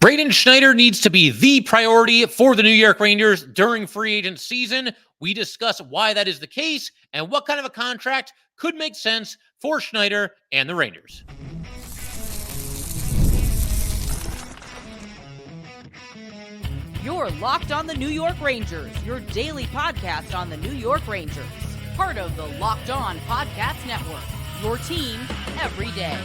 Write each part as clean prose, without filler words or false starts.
Braden Schneider needs to be the priority for the New York Rangers during free agent season. We discuss why that is the case and what kind of a contract could make sense for Schneider and the Rangers. You're Locked on the New York Rangers, your daily podcast on the New York Rangers. Part of the Locked On Podcast Network, your team every day.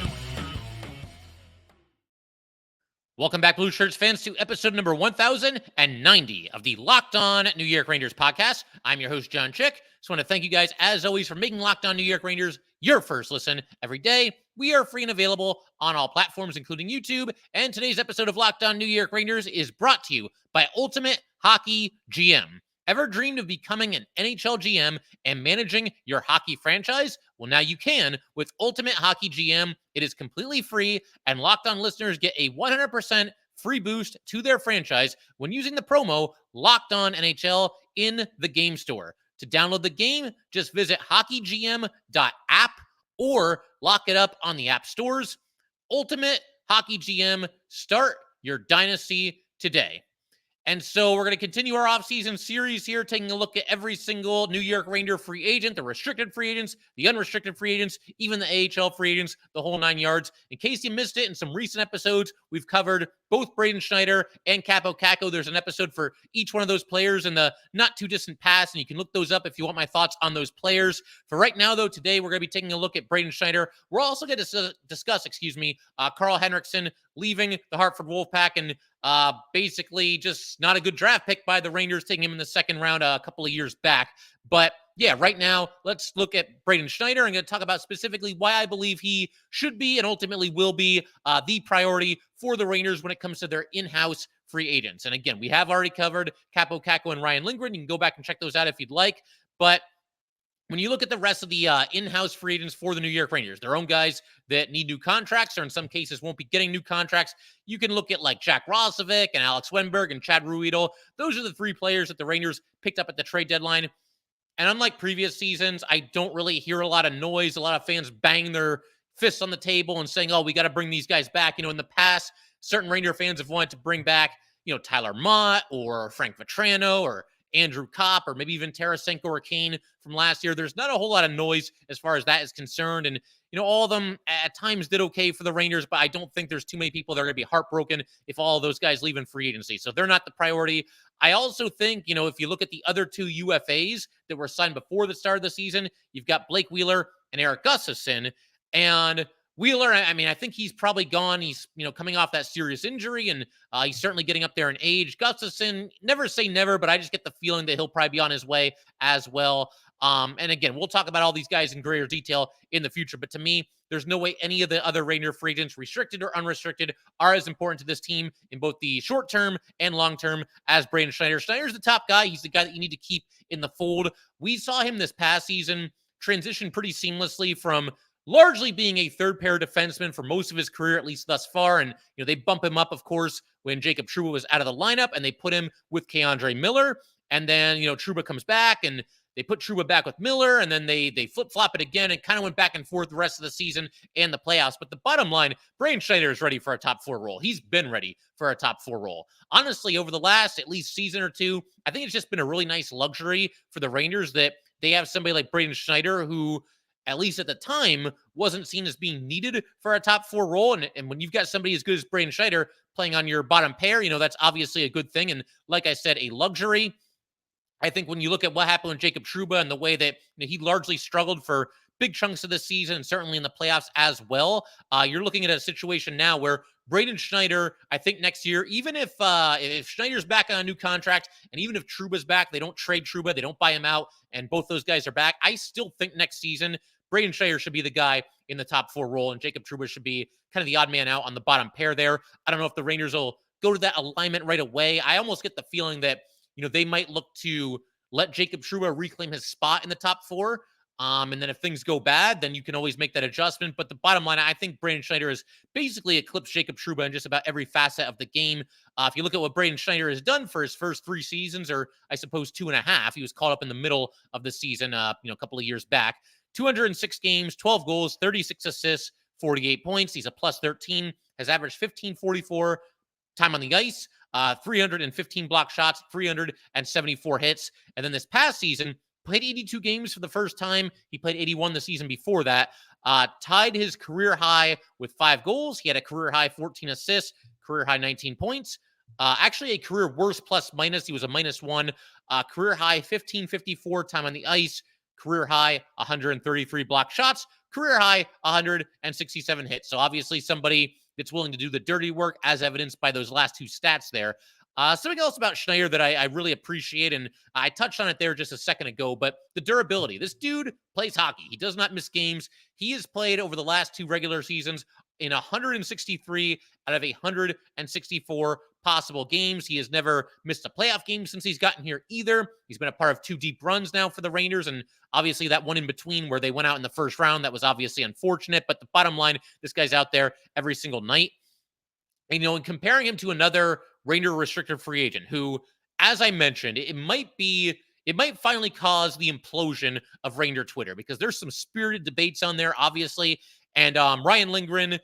Welcome back, Blue Shirts fans, to episode number 1090 of the Locked On New York Rangers podcast. I'm your host, John Chick. Just want to thank you guys, as always, for making Locked On New York Rangers your first listen every day. We are free and available on all platforms, including YouTube. And today's episode of Locked On New York Rangers is brought to you by Ultimate Hockey GM. Ever dreamed of becoming an NHL GM and managing your hockey franchise? Well, now you can with Ultimate Hockey GM. It is completely free, and Locked On listeners get a 100% free boost to their franchise when using the promo Locked On NHL in the game store. To download the game, just visit hockeygm.app or lock it up on the app stores. Ultimate Hockey GM, start your dynasty today. And so we're going to continue our offseason series here, taking a look at every single New York Ranger free agent, the restricted free agents, the unrestricted free agents, even the AHL free agents, the whole 9 yards. In case you missed it, in some recent episodes, we've covered both Braden Schneider and Kaapo Kakko. There's an episode for each one of those players in the not-too-distant past, and you can look those up if you want my thoughts on those players. For right now, though, today we're going to be taking a look at Braden Schneider. We're also going to discuss, Karl Henriksson leaving the Hartford Wolfpack and basically just not a good draft pick by the Rangers, taking him in the second round a couple of years back. But yeah, right now, let's look at Braden Schneider. I'm going to talk about specifically why I believe he should be and ultimately will be the priority for the Rangers when it comes to their in-house free agents. And again, we have already covered Kaapo Kakko and Ryan Lindgren. You can go back and check those out if you'd like. But when you look at the rest of the in-house free agents for the New York Rangers, their own guys that need new contracts or in some cases won't be getting new contracts, you can look at like Jack Roslovic and Alex Wennberg and Chad Ruhwedel. Those are the three players that the Rangers picked up at the trade deadline. And unlike previous seasons, I don't really hear a lot of noise, a lot of fans banging their fists on the table and saying, oh, we got to bring these guys back. You know, in the past, certain Ranger fans have wanted to bring back, Tyler Mott or Frank Vetrano or Andrew Kopp, or maybe even Tarasenko or Kane from last year. There's not a whole lot of noise as far as that is concerned. And, all of them at times did okay for the Rangers, but I don't think there's too many people that are going to be heartbroken if all of those guys leave in free agency. So they're not the priority. I also think, if you look at the other two UFAs that were signed before the start of the season, you've got Blake Wheeler and Erik Gustafsson. And Wheeler, I think he's probably gone. He's, coming off that serious injury, and he's certainly getting up there in age. Gustafsson, never say never, but I just get the feeling that he'll probably be on his way as well. And again, we'll talk about all these guys in greater detail in the future. But to me, there's no way any of the other Ranger free agents, restricted or unrestricted, are as important to this team in both the short term and long term as Braden Schneider. Schneider's the top guy. He's the guy that you need to keep in the fold. We saw him this past season transition pretty seamlessly from largely being a third pair defenseman for most of his career, at least thus far. And, they bump him up, of course, when Jacob Trouba was out of the lineup, and they put him with K'Andre Miller. And then, Trouba comes back, and they put Trouba back with Miller, and then they flip-flop it again and kind of went back and forth the rest of the season and the playoffs. But the bottom line, Braden Schneider is ready for a top four role. He's been ready for a top four role. Honestly, over the last at least season or two, I think it's just been a really nice luxury for the Rangers that they have somebody like Braden Schneider who, at least at the time, wasn't seen as being needed for a top four role. And when you've got somebody as good as Braden Schneider playing on your bottom pair, that's obviously a good thing. And like I said, a luxury. I think when you look at what happened with Jacob Trouba and the way that he largely struggled for big chunks of the season, and certainly in the playoffs as well, you're looking at a situation now where Braden Schneider, I think next year, even if Schneider's back on a new contract, and even if Trouba's back, they don't trade Trouba, they don't buy him out, and both those guys are back, I still think next season, Braden Schneider should be the guy in the top four role, and Jacob Trouba should be kind of the odd man out on the bottom pair there. I don't know if the Rangers will go to that alignment right away. I almost get the feeling that, they might look to let Jacob Trouba reclaim his spot in the top four. And then if things go bad, then you can always make that adjustment. But the bottom line, I think Braden Schneider has basically eclipsed Jacob Trouba in just about every facet of the game. If you look at what Braden Schneider has done for his first 3 seasons, or I suppose 2.5, he was caught up in the middle of the season, a couple of years back. 206 games, 12 goals, 36 assists, 48 points. He's a plus 13, has averaged 15.44 time on the ice, 315 block shots, 374 hits. And then this past season, played 82 games for the first time. He played 81 the season before that. Tied his career high with 5 goals. He had a career high 14 assists, career high 19 points. Actually, a career worst plus minus. He was a -1. Career high 1554 time on the ice. Career high 133 block shots. Career high 167 hits. So obviously somebody that's willing to do the dirty work, as evidenced by those last 2 stats there. Something else about Schneider that I really appreciate, and I touched on it there just a second ago, but the durability. This dude plays hockey. He does not miss games. He has played over the last 2 regular seasons in 163 out of 164 possible games. He has never missed a playoff game since he's gotten here either. He's been a part of 2 deep runs now for the Rangers, and obviously that one in between where they went out in the first round, that was obviously unfortunate, but the bottom line, this guy's out there every single night. And, in comparing him to another Ranger restricted free agent who, as I mentioned, it might finally cause the implosion of Ranger Twitter, because there's some spirited debates on there, obviously. And Ryan Lindgren,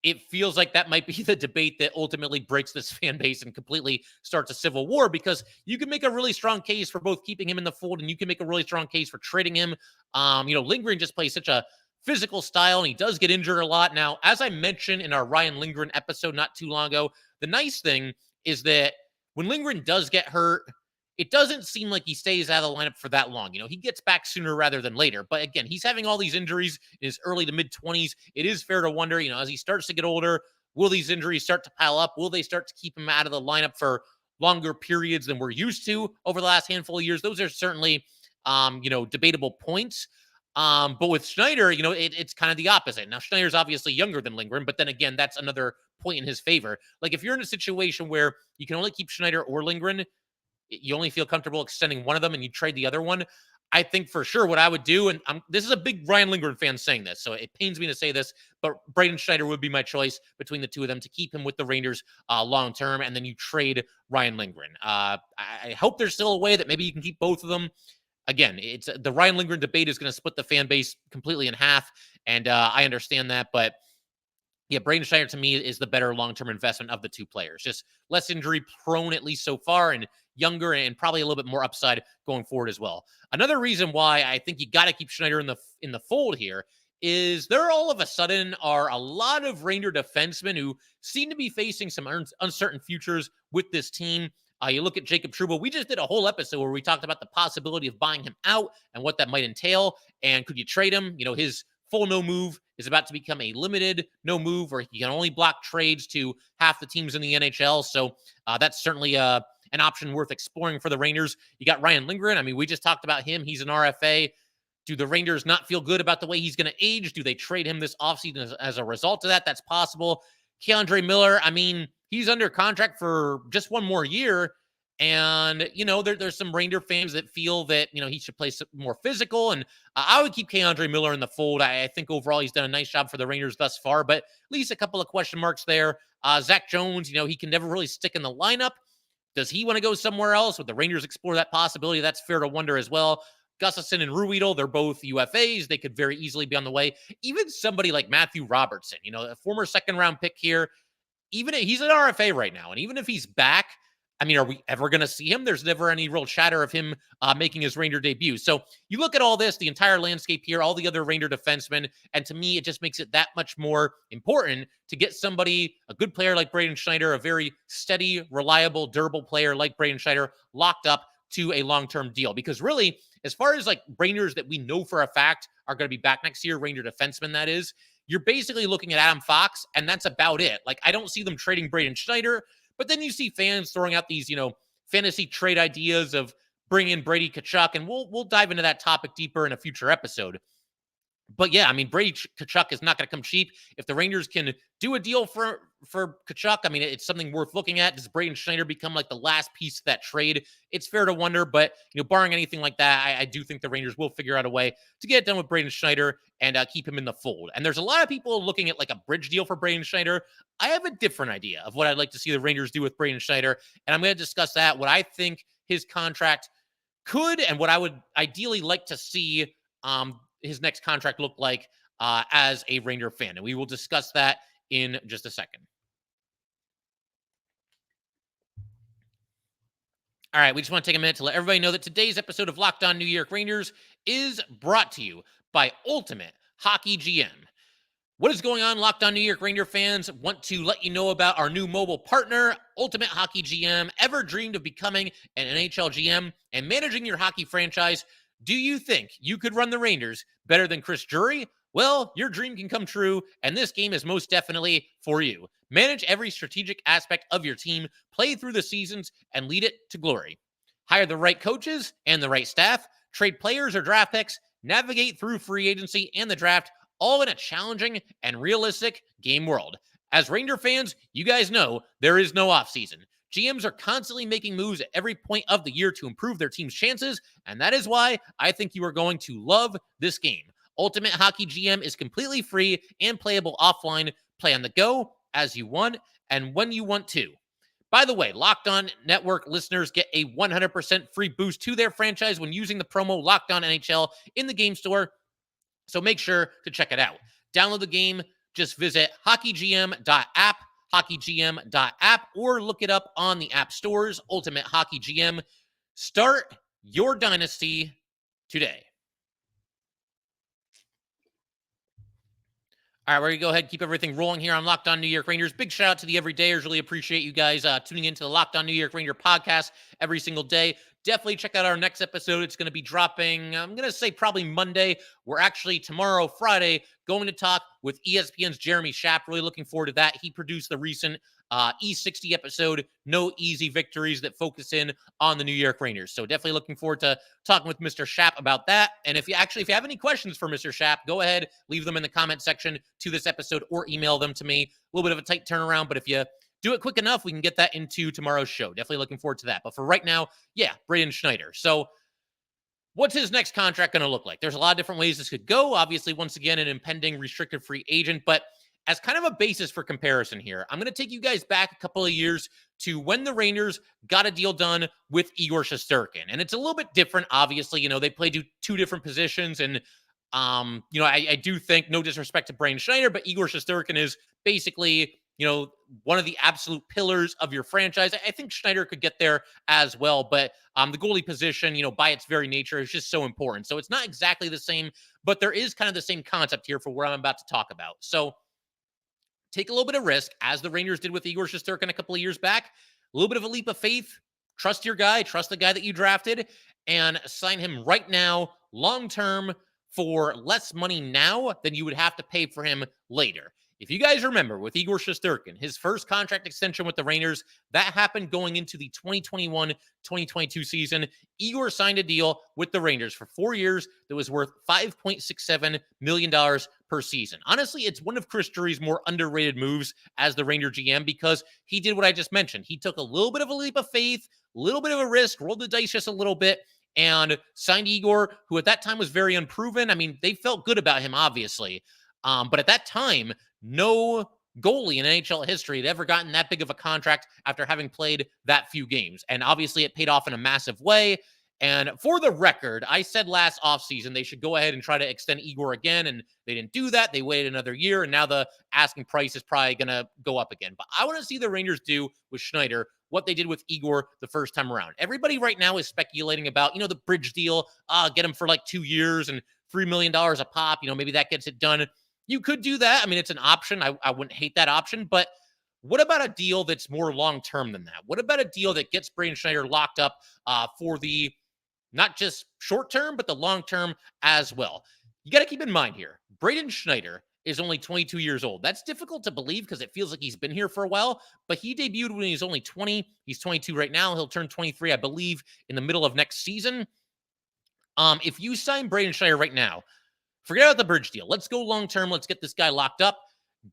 it feels like that might be the debate that ultimately breaks this fan base and completely starts a civil war, because you can make a really strong case for both keeping him in the fold and you can make a really strong case for trading him. Lindgren just plays such a physical style, and he does get injured a lot. Now, as I mentioned in our Ryan Lindgren episode not too long ago, the nice thing is that when Lindgren does get hurt, it doesn't seem like he stays out of the lineup for that long. He gets back sooner rather than later. But again, he's having all these injuries in his early to mid-20s. It is fair to wonder, as he starts to get older, will these injuries start to pile up? Will they start to keep him out of the lineup for longer periods than we're used to over the last handful of years? Those are certainly, debatable points. But with Schneider, it's kind of the opposite. Now, Schneider's obviously younger than Lindgren, but then again, that's another point in his favor. Like, if you're in a situation where you can only keep Schneider or Lindgren, you only feel comfortable extending one of them and you trade the other one, I think for sure what I would do, and this is a big Ryan Lindgren fan saying this, so it pains me to say this, but Braden Schneider would be my choice between the two of them to keep him with the Rangers long term, and then you trade Ryan Lindgren. I hope there's still a way that maybe you can keep both of them. Again, it's the Ryan Lindgren debate is going to split the fan base completely in half, and I understand that, but yeah, Braden Schneider to me is the better long-term investment of the 2 players. Just less injury prone, at least so far, and younger, and probably a little bit more upside going forward as well. Another reason why I think you got to keep Schneider in the fold here is there all of a sudden are a lot of Ranger defensemen who seem to be facing some uncertain futures with this team. You look at Jacob Trouba. We just did a whole episode where we talked about the possibility of buying him out and what that might entail. And could you trade him? His full no move is about to become a limited no move, where he can only block trades to half the teams in the NHL. So that's certainly an option worth exploring for the Rangers. You got Ryan Lindgren. I mean, we just talked about him. He's an RFA. Do the Rangers not feel good about the way he's going to age? Do they trade him this offseason as a result of that? That's possible. K'Andre Miller, I mean, he's under contract for just one more year. And, there's some Ranger fans that feel that, he should play more physical. And I would keep K'Andre Miller in the fold. I think overall he's done a nice job for the Rangers thus far, but at least a couple of question marks there. Zach Jones, he can never really stick in the lineup. Does he want to go somewhere else? Would the Rangers explore that possibility? That's fair to wonder as well. Gustafsson and Ruhwedel, they're both UFAs. They could very easily be on the way. Even somebody like Matthew Robertson, a former second-round pick here, even he's an RFA right now. And even if he's back, I mean, are we ever going to see him? There's never any real chatter of him making his Ranger debut. So you look at all this, the entire landscape here, all the other Ranger defensemen, and to me, it just makes it that much more important to get somebody, a good player like Braden Schneider, a very steady, reliable, durable player like Braden Schneider, locked up to a long-term deal. Because really, as far as like Rangers that we know for a fact are going to be back next year, Ranger defensemen, that is, you're basically looking at Adam Fox, and that's about it. Like, I don't see them trading Braden Schneider. But then you see fans throwing out these, fantasy trade ideas of bringing in Brady Tkachuk, and we'll dive into that topic deeper in a future episode. But yeah, I mean, Brady Tkachuk is not going to come cheap. If the Rangers can do a deal for Tkachuk, I mean, it's something worth looking at. Does Braden Schneider become like the last piece of that trade? It's fair to wonder, but barring anything like that, I do think the Rangers will figure out a way to get it done with Braden Schneider and keep him in the fold. And there's a lot of people looking at like a bridge deal for Braden Schneider. I have a different idea of what I'd like to see the Rangers do with Braden Schneider, and I'm going to discuss that, what I think his contract could and what I would ideally like to see his next contract look like as a Ranger fan. And we will discuss that in just a second. All right, we just want to take a minute to let everybody know that today's episode of Locked On New York Rangers is brought to you by Ultimate Hockey GM. What is going on, Locked On New York Ranger fans? Want to let you know about our new mobile partner, Ultimate Hockey GM. Ever dreamed of becoming an NHL GM and managing your hockey franchise? Do you think you could run the Rangers better than Chris Drury? Well, your dream can come true, and this game is most definitely for you. Manage every strategic aspect of your team, play through the seasons, and lead it to glory. Hire the right coaches and the right staff, trade players or draft picks, navigate through free agency and the draft, all in a challenging and realistic game world. As Ranger fans, you guys know there is no offseason. GMs are constantly making moves at every point of the year to improve their team's chances, and that is why I think you are going to love this game. Ultimate Hockey GM is completely free and playable offline. Play on the go, as you want, and when you want to. By the way, Locked On Network listeners get a 100% free boost to their franchise when using the promo Locked On NHL in the game store. So make sure to check it out. Download the game. Just visit hockeygm.app, hockeygm.app, or look it up on the app stores. Ultimate Hockey GM. Start your dynasty today. All right, we're going to go ahead and keep everything rolling here on Locked On New York Rangers. Big shout out to the everydayers. Really appreciate you guys tuning into the Locked On New York Ranger podcast every single day. Definitely check out our next episode. It's going to be dropping, I'm going to say probably Monday. We're actually tomorrow, Friday, going to talk with ESPN's Jeremy Schaap. Really looking forward to that. He produced the recent E60 episode, No Easy Victories, that focus in on the New York Rangers. So definitely looking forward to talking with Mr. Schaap about that. And if you have any questions for Mr. Schaap, go ahead, leave them in the comment section to this episode or email them to me. A little bit of a tight turnaround, but if you do it quick enough, we can get that into tomorrow's show. Definitely looking forward to that. But for right now, yeah, Braden Schneider. So what's his next contract going to look like? There's a lot of different ways this could go. Obviously, once again, an impending restricted free agent, but as kind of a basis for comparison here, I'm going to take you guys back a couple of years to when the Rangers got a deal done with Igor Shesterkin. And it's a little bit different, obviously. They play two different positions. And, I do think, no disrespect to Braden Schneider, but Igor Shesterkin is basically, one of the absolute pillars of your franchise. I think Schneider could get there as well, but the goalie position, by its very nature, is just so important. So it's not exactly the same, but there is kind of the same concept here for what I'm about to talk about. So take a little bit of risk, as the Rangers did with Igor Shesterkin a couple of years back. A little bit of a leap of faith. Trust your guy. Trust the guy that you drafted. And sign him right now, long-term, for less money now than you would have to pay for him later. If you guys remember, with Igor Shesterkin, his first contract extension with the Rangers, that happened going into the 2021-2022 season. Igor signed a deal with the Rangers for 4 years that was worth $5.67 million per season. Honestly, it's one of Chris Drury's more underrated moves as the Ranger GM, because he did what I just mentioned. He took a little bit of a leap of faith, a little bit of a risk, rolled the dice just a little bit, and signed Igor, who at that time was very unproven. I mean, they felt good about him, obviously. But at that time, no goalie in NHL history had ever gotten that big of a contract after having played that few games. And obviously it paid off in a massive way. And for the record, I said last offseason they should go ahead and try to extend Igor again, and they didn't do that. They waited another year, and now the asking price is probably going to go up again. But I want to see the Rangers do with Schneider what they did with Igor the first time around. Everybody right now is speculating about, the bridge deal, get him for like 2 years and $3 million a pop. Maybe that gets it done. You could do that. I mean, it's an option. I wouldn't hate that option, but what about a deal that's more long-term than that? What about a deal that gets Braden Schneider locked up for the not just short-term, but the long-term as well? You got to keep in mind here, Braden Schneider is only 22 years old. That's difficult to believe because it feels like he's been here for a while, but he debuted when he was only 20. He's 22 right now. He'll turn 23, I believe, in the middle of next season. If you sign Braden Schneider right now, forget about the bridge deal. Let's go long-term. Let's get this guy locked up.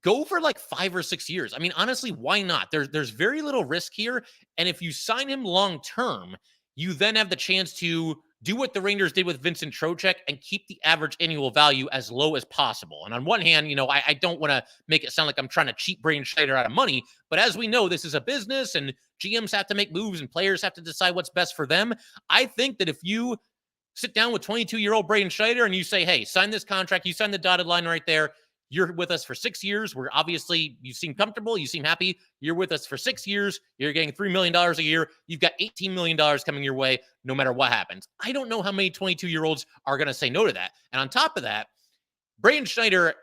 Go for like 5 or 6 years. I mean, honestly, why not? There's very little risk here. And if you sign him long-term, you then have the chance to do what the Rangers did with Vincent Trocheck and keep the average annual value as low as possible. And on one hand, I don't want to make it sound like I'm trying to cheat Braden Schneider out of money, but as we know, this is a business and GMs have to make moves and players have to decide what's best for them. I think that if you sit down with 22-year-old Braden Schneider and you say, hey, sign this contract, you sign the dotted line right there, You're with us for 6 years. We're obviously, you seem comfortable. You seem happy. You're with us for 6 years. You're getting $3 million a year. You've got $18 million coming your way no matter what happens. I don't know how many 22-year-olds are going to say no to that. And on top of that, Braden Schneider,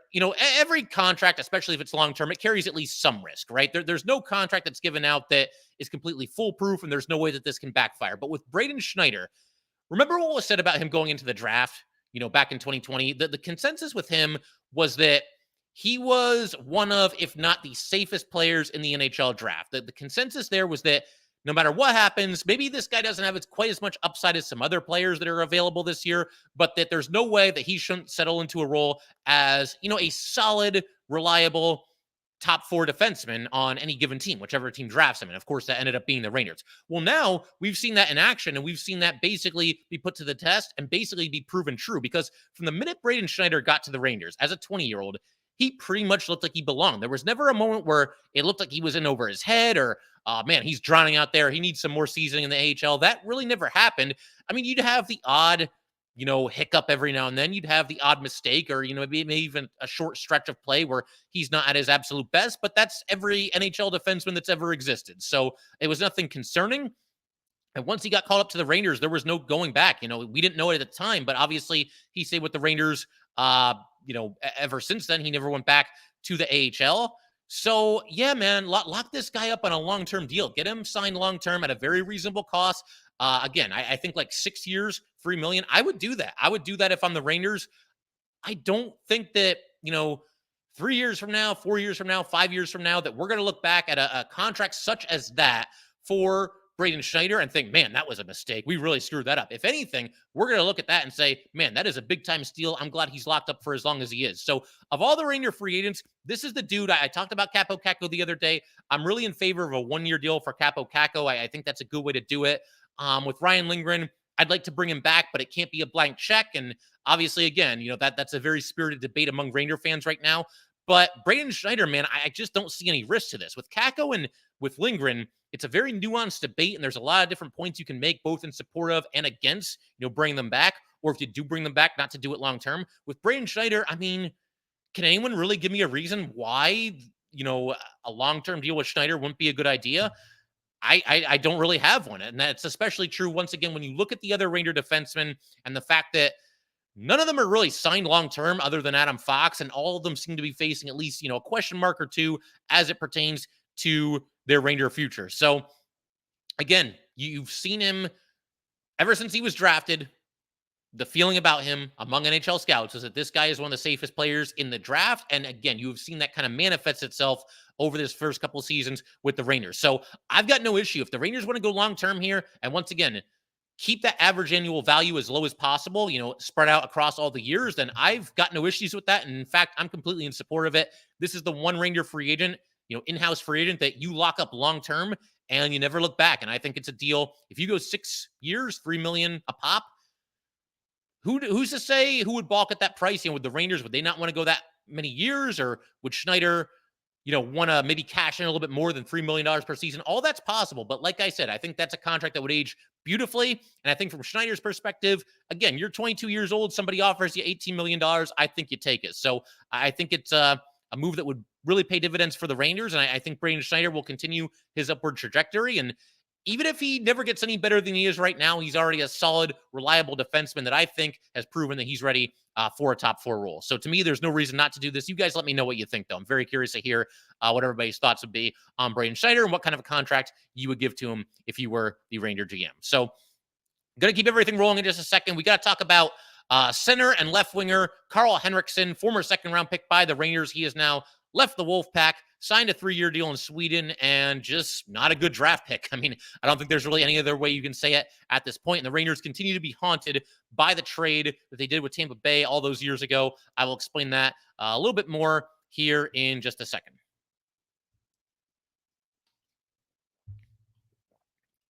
every contract, especially if it's long-term, it carries at least some risk, right? There's no contract that's given out that is completely foolproof, and there's no way that this can backfire. But with Braden Schneider, remember what was said about him going into the draft, back in 2020? The consensus with him was that he was one of, if not the safest players in the NHL draft. The consensus there was that no matter what happens, maybe this guy doesn't have quite as much upside as some other players that are available this year, but that there's no way that he shouldn't settle into a role as, a solid, reliable top 4 defenseman on any given team, whichever team drafts him. And of course, that ended up being the Rangers. Well, now we've seen that in action, and we've seen that basically be put to the test and basically be proven true, because from the minute Braden Schneider got to the Rangers as a 20-year-old, he pretty much looked like he belonged. There was never a moment where it looked like he was in over his head or, man, he's drowning out there. He needs some more seasoning in the AHL. That really never happened. I mean, you'd have the odd, hiccup every now and then. You'd have the odd mistake or, maybe even a short stretch of play where he's not at his absolute best, but that's every NHL defenseman that's ever existed. So it was nothing concerning. And once he got called up to the Rangers, there was no going back. We didn't know it at the time, but obviously he stayed with the Rangers, ever since then. He never went back to the AHL. So, yeah, man, lock this guy up on a long-term deal. Get him signed long-term at a very reasonable cost. Again, I think like 6 years, $3 million. I would do that. I would do that if I'm the Rangers. I don't think that, 3 years from now, 4 years from now, 5 years from now, that we're going to look back at a contract such as that for Braden Schneider and think, man, that was a mistake. We really screwed that up. If anything, we're going to look at that and say, man, that is a big-time steal. I'm glad he's locked up for as long as he is. So of all the Ranger free agents, this is the dude. I talked about Kaapo Kakko the other day. I'm really in favor of a 1-year deal for Kaapo Kakko. I think that's a good way to do it. With Ryan Lindgren, I'd like to bring him back, but it can't be a blank check. And obviously, again, that's a very spirited debate among Ranger fans right now. But Braden Schneider, man, I just don't see any risk to this. With Kakko and with Lindgren, it's a very nuanced debate, and there's a lot of different points you can make, both in support of and against, bringing them back, or if you do bring them back, not to do it long term. With Braden Schneider, I mean, can anyone really give me a reason why, a long-term deal with Schneider wouldn't be a good idea? I don't really have one, and that's especially true, once again, when you look at the other Ranger defensemen and the fact that none of them are really signed long-term other than Adam Fox, and all of them seem to be facing at least, a question mark or two as it pertains to their Ranger future. So, again, you've seen him ever since he was drafted. The feeling about him among NHL scouts is that this guy is one of the safest players in the draft. And again, you've seen that kind of manifest itself over this first couple of seasons with the Rangers. So I've got no issue. If the Rangers want to go long-term here, and once again, keep that average annual value as low as possible, spread out across all the years, then I've got no issues with that. And in fact, I'm completely in support of it. This is the one Ranger free agent, in-house free agent that you lock up long-term and you never look back. And I think it's a deal. If you go 6 years, $3 million a pop, who's to say who would balk at that price? With the Rangers, would they not want to go that many years, or would Schneider, want to maybe cash in a little bit more than $3 million per season? All that's possible. But like I said, I think that's a contract that would age beautifully. And I think from Schneider's perspective, again, you're 22 years old. Somebody offers you $18 million. I think you take it. So I think it's a move that would really pay dividends for the Rangers. And I think Braden Schneider will continue his upward trajectory. And even if he never gets any better than he is right now, he's already a solid, reliable defenseman that I think has proven that he's ready for a top 4 role. So to me, there's no reason not to do this. You guys let me know what you think, though. I'm very curious to hear what everybody's thoughts would be on Braden Schneider and what kind of a contract you would give to him if you were the Ranger GM. So I'm going to keep everything rolling in just a second. We got to talk about center and left winger Karl Henriksson, former second-round pick by the Rangers. He has now left the Wolfpack, signed a 3-year deal in Sweden, and just not a good draft pick. I mean, I don't think there's really any other way you can say it at this point. And the Rangers continue to be haunted by the trade that they did with Tampa Bay all those years ago. I will explain that a little bit more here in just a second.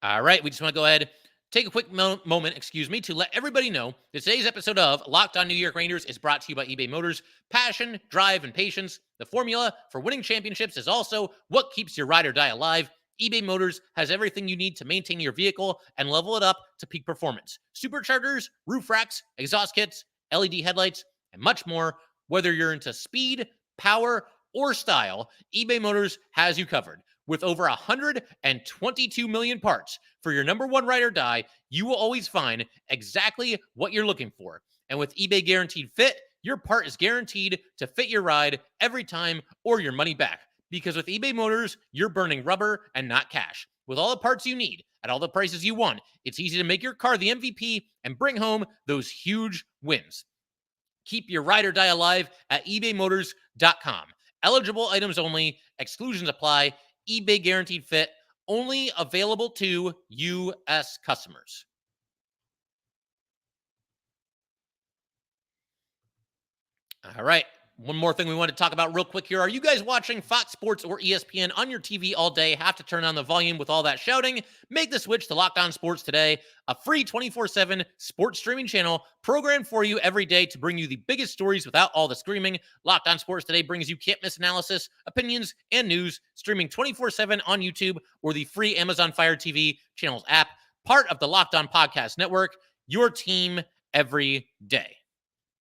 All right, we just want to go ahead, take a quick moment, to let everybody know that today's episode of Locked On New York Rangers is brought to you by eBay Motors. Passion, drive, and patience. The formula for winning championships is also what keeps your ride or die alive. eBay Motors has everything you need to maintain your vehicle and level it up to peak performance. Superchargers, roof racks, exhaust kits, LED headlights, and much more. Whether you're into speed, power, or style, eBay Motors has you covered. With over 122 million parts for your number one ride or die, you will always find exactly what you're looking for. And with eBay Guaranteed Fit, your part is guaranteed to fit your ride every time or your money back. Because with eBay Motors, you're burning rubber and not cash. With all the parts you need at all the prices you want, it's easy to make your car the MVP and bring home those huge wins. Keep your ride or die alive at ebaymotors.com. Eligible items only, exclusions apply, eBay Guaranteed Fit, only available to U.S. customers. All right. One more thing we want to talk about real quick here. Are you guys watching Fox Sports or ESPN on your TV all day? Have to turn on the volume with all that shouting? Make the switch to Locked On Sports today, a free 24/7 sports streaming channel programmed for you every day to bring you the biggest stories without all the screaming. Locked On Sports today brings you can't miss analysis, opinions, and news, streaming 24/7 on YouTube or the free Amazon Fire TV channels app, part of the Locked On Podcast Network, your team every day.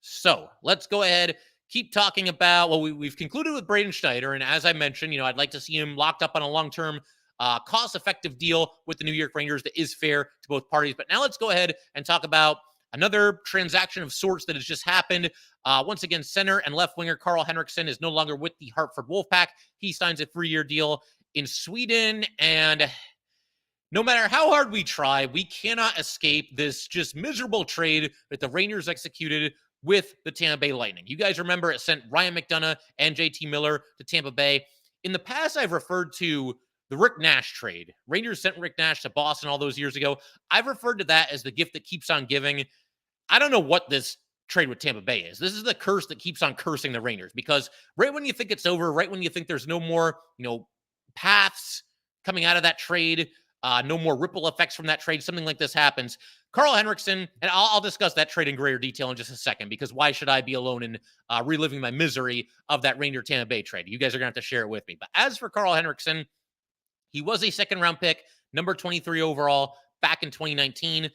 So let's go ahead, keep talking about, well, we've concluded with Braden Schneider. And as I mentioned, I'd like to see him locked up on a long-term cost-effective deal with the New York Rangers that is fair to both parties. But now let's go ahead and talk about another transaction of sorts that has just happened. Once again, center and left winger Karl Henriksson is no longer with the Hartford Wolfpack. He signs a 3-year deal in Sweden, and no matter how hard we try, we cannot escape this just miserable trade that the Rangers executed with the Tampa Bay Lightning. You guys remember it sent Ryan McDonagh and JT Miller to Tampa Bay. In the past, I've referred to the Rick Nash trade. Rangers sent Rick Nash to Boston all those years ago. I've referred to that as the gift that keeps on giving. I don't know what this trade with Tampa Bay is. This is the curse that keeps on cursing the Rangers, because right when you think it's over, right when you think there's no more, paths coming out of that trade, no more ripple effects from that trade, something like this happens. Karl Henriksson, and I'll discuss that trade in greater detail in just a second, because why should I be alone in reliving my misery of that Ranger Tampa Bay trade? You guys are going to have to share it with me. But as for Karl Henriksson, he was a second-round pick, number 23 overall, back in 2019.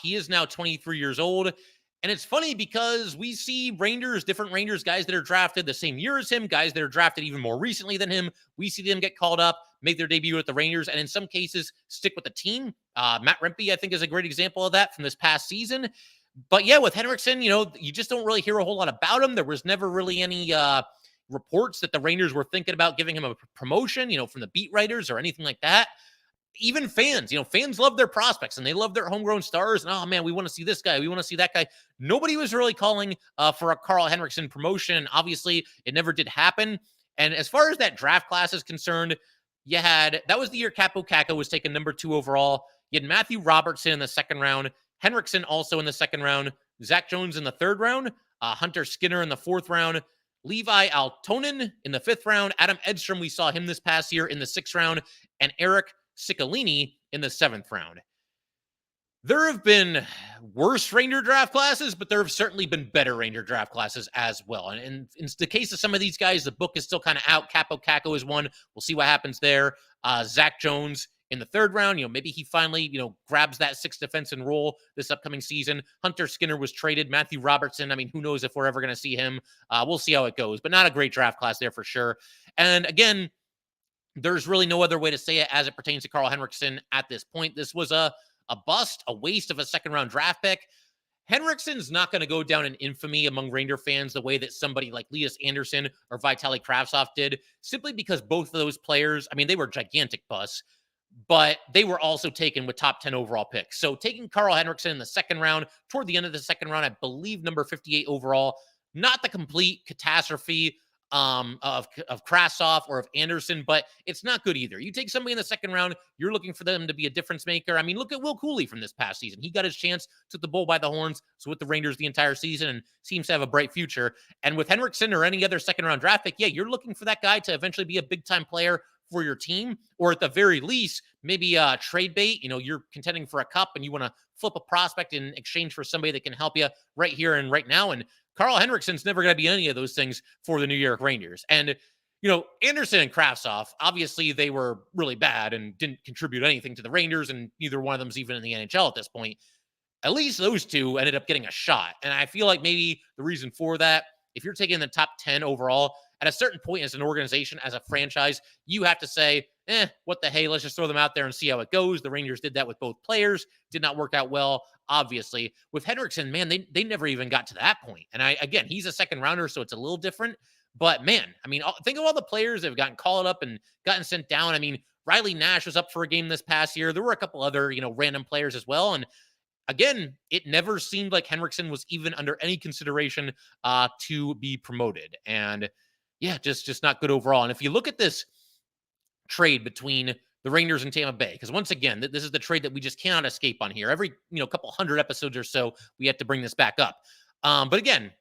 He is now 23 years old. And it's funny because we see different Rangers, guys that are drafted the same year as him, guys that are drafted even more recently than him. We see them get called up, make their debut with the Rangers, and in some cases stick with the team. Matt Rempe, I think, is a great example of that from this past season. But yeah, with Henriksson, you just don't really hear a whole lot about him. There was never really any reports that the Rangers were thinking about giving him a promotion, from the beat writers or anything like that. Even fans, fans love their prospects and they love their homegrown stars. And, oh man, we want to see this guy. We want to see that guy. Nobody was really calling for a Karl Henriksson promotion. And obviously it never did happen. And as far as that draft class is concerned, that was the year Kaapo Kakko was taken number 2 overall. You had Matthew Robertson in the second round, Henriksson also in the second round, Zach Jones in the third round, Hunter Skinner in the fourth round, Levi Aaltonen in the 5th round, Adam Edstrom, we saw him this past year in the 6th round, and Eric Ciccolini in the 7th round. There have been worse Ranger draft classes, but there have certainly been better Ranger draft classes as well. And in the case of some of these guys, the book is still kind of out. Kaapo Kakko is one. We'll see what happens there. Zach Jones in the 3rd round, maybe he finally, grabs that 6th defenseman role this upcoming season. Hunter Skinner was traded. Matthew Robertson, who knows if we're ever going to see him. We'll see how it goes, but not a great draft class there for sure. And again, there's really no other way to say it as it pertains to Karl Henriksson at this point. This was a bust, a waste of a second-round draft pick. Henriksson's not going to go down in infamy among Ranger fans the way that somebody like Lias Andersson or Vitaly Kravtsov did, simply because both of those players, they were gigantic busts, but they were also taken with top 10 overall picks. So taking Karl Henriksson in the second round, toward the end of the second round, I believe number 58 overall, not the complete catastrophe of Kravtsov or of Anderson, but it's not good either. You take somebody in the second round, you're looking for them to be a difference maker. Look at Will Cooley from this past season. He got his chance, took the bull by the horns, so with the Rangers the entire season, and seems to have a bright future. And with Henriksson or any other second round draft pick, you're looking for that guy to eventually be a big time player for your team, or at the very least, maybe a trade bait. You're contending for a cup and you want to flip a prospect in exchange for somebody that can help you right here and right now. And Karl Henriksson's never going to be any of those things for the New York Rangers. And, Anderson and Kravtsov, obviously they were really bad and didn't contribute anything to the Rangers, and neither one of them's even in the NHL at this point. At least those two ended up getting a shot. And I feel like maybe the reason for that if you're taking the top 10 overall, at a certain point as an organization, as a franchise, you have to say, what the hey, let's just throw them out there and see how it goes. The Rangers did that with both players. Did not work out well, obviously. With Henriksson, man, they never even got to that point. And again, he's a second rounder, so it's a little different. But man, I mean, think of all the players that have gotten called up and gotten sent down. I mean, Riley Nash was up for a game this past year. There were a couple other, random players as well. And again, it never seemed like Henriksson was even under any consideration to be promoted. And yeah, just not good overall. And if you look at this trade between the Rangers and Tampa Bay, because once again, this is the trade that we just cannot escape on here. Every couple hundred episodes or so, we have to bring this back up. But again,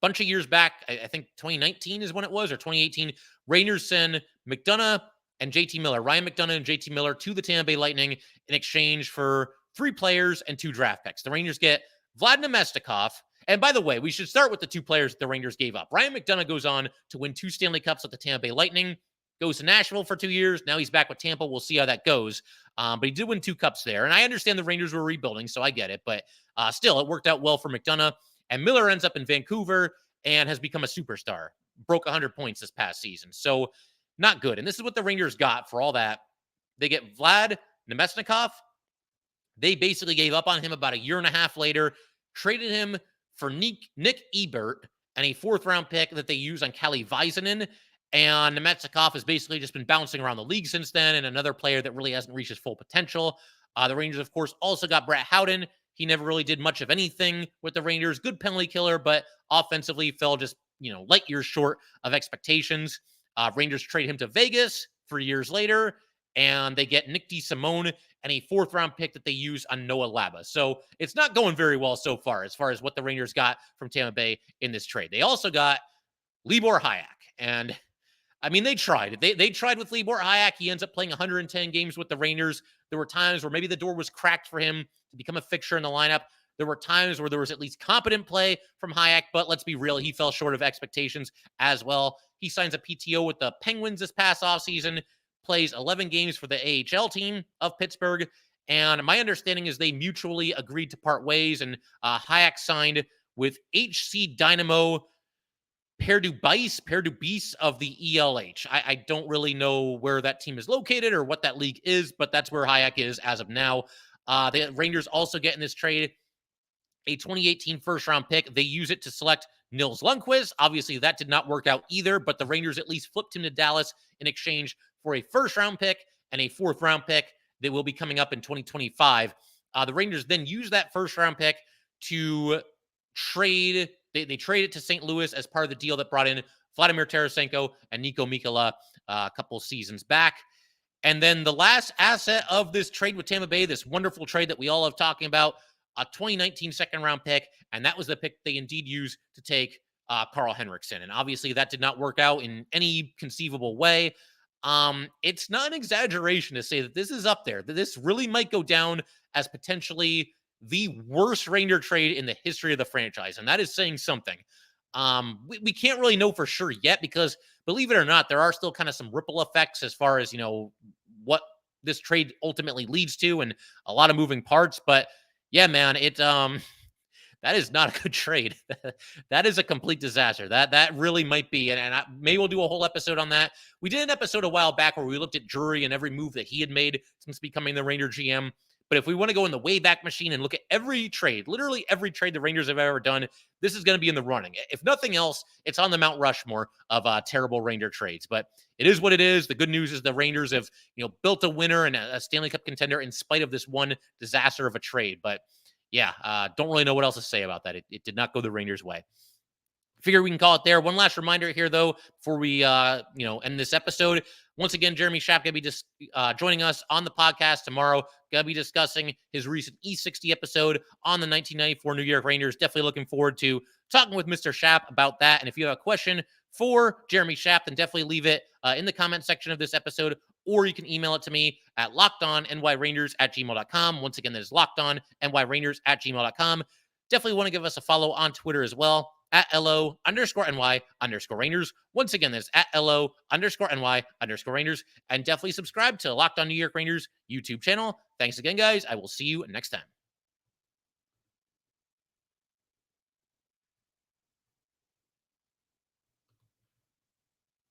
bunch of years back, I think 2019 is when it was, or 2018, Rangers send McDonough and JT Miller, Ryan McDonough and JT Miller to the Tampa Bay Lightning in exchange for 3 players and 2 draft picks. The Rangers get Vlad Namestnikov. And by the way, we should start with the 2 players the Rangers gave up. Ryan McDonough goes on to win 2 Stanley Cups with the Tampa Bay Lightning, goes to Nashville for 2 years. Now he's back with Tampa. We'll see how that goes. But he did win 2 cups there. And I understand the Rangers were rebuilding, so I get it. But still, it worked out well for McDonough. And Miller ends up in Vancouver and has become a superstar. Broke 100 points this past season. So not good. And this is what the Rangers got for all that. They get Vlad Namestnikov. They basically gave up on him about a year and a half later, traded him for Nick Ebert and a 4th-round pick that they use on Kalle Väisänen. And Namestnikov has basically just been bouncing around the league since then, and another player that really hasn't reached his full potential. The Rangers, of course, also got Brett Howden. He never really did much of anything with the Rangers. Good penalty killer, but offensively fell just, light years short of expectations. Rangers trade him to Vegas 3 years later, and they get Nick DeSimone and a 4th-round pick that they use on Noah Laba. So it's not going very well so far as what the Rangers got from Tampa Bay in this trade. They also got Libor Hajek, and I mean, they tried. They tried with Libor Hajek. He ends up playing 110 games with the Rangers. There were times where maybe the door was cracked for him to become a fixture in the lineup. There were times where there was at least competent play from Hajek, but let's be real, he fell short of expectations as well. He signs a PTO with the Penguins this past offseason, plays 11 games for the AHL team of Pittsburgh, and my understanding is they mutually agreed to part ways, and Hajek signed with HC Dynamo Pardubice of the ELH. I don't really know where that team is located or what that league is, but that's where Hajek is as of now. The Rangers also get in this trade a 2018 first-round pick. They use it to select Nils Lundqvist. Obviously, that did not work out either, but the Rangers at least flipped him to Dallas in exchange for a first-round pick and a 4th-round pick that will be coming up in 2025. The Rangers then use that first-round pick to trade. They trade it to St. Louis as part of the deal that brought in Vladimir Tarasenko and Nico Mikkola a couple seasons back. And then the last asset of this trade with Tampa Bay, this wonderful trade that we all love talking about, a 2019 second-round pick, and that was the pick they indeed used to take Karl Henriksson. And obviously that did not work out in any conceivable way. It's not an exaggeration to say that this is up there, that this really might go down as potentially the worst Ranger trade in the history of the franchise, and that is saying something. We can't really know for sure yet because, believe it or not, there are still kind of some ripple effects as far as, what this trade ultimately leads to and a lot of moving parts. But yeah, man, that is not a good trade. That is a complete disaster. That really might be, and maybe we'll do a whole episode on that. We did an episode a while back where we looked at Drury and every move that he had made since becoming the Ranger GM. But if we want to go in the Wayback Machine and look at every trade, literally every trade the Rangers have ever done, this is going to be in the running. If nothing else, it's on the Mount Rushmore of terrible Ranger trades. But it is what it is. The good news is the Rangers have, built a winner and a Stanley Cup contender in spite of this one disaster of a trade. But yeah, don't really know what else to say about that. It did not go the Rangers' way. Figure we can call it there. One last reminder here, though, before we, end this episode. Once again, Jeremy Schaap going to be just joining us on the podcast tomorrow. Going to be discussing his recent E60 episode on the 1994 New York Rangers. Definitely looking forward to talking with Mr. Schaap about that. And if you have a question for Jeremy Schaap, then definitely leave it in the comment section of this episode, or you can email it to me at lockedonnyrangers@gmail.com. Once again, that is lockedonnyrangers@gmail.com. Definitely want to give us a follow on Twitter as well, at LO_NY_Rangers. Once again, that's at LO_NY_Rangers. And definitely subscribe to Locked On New York Rangers YouTube channel. Thanks again, guys. I will see you next time.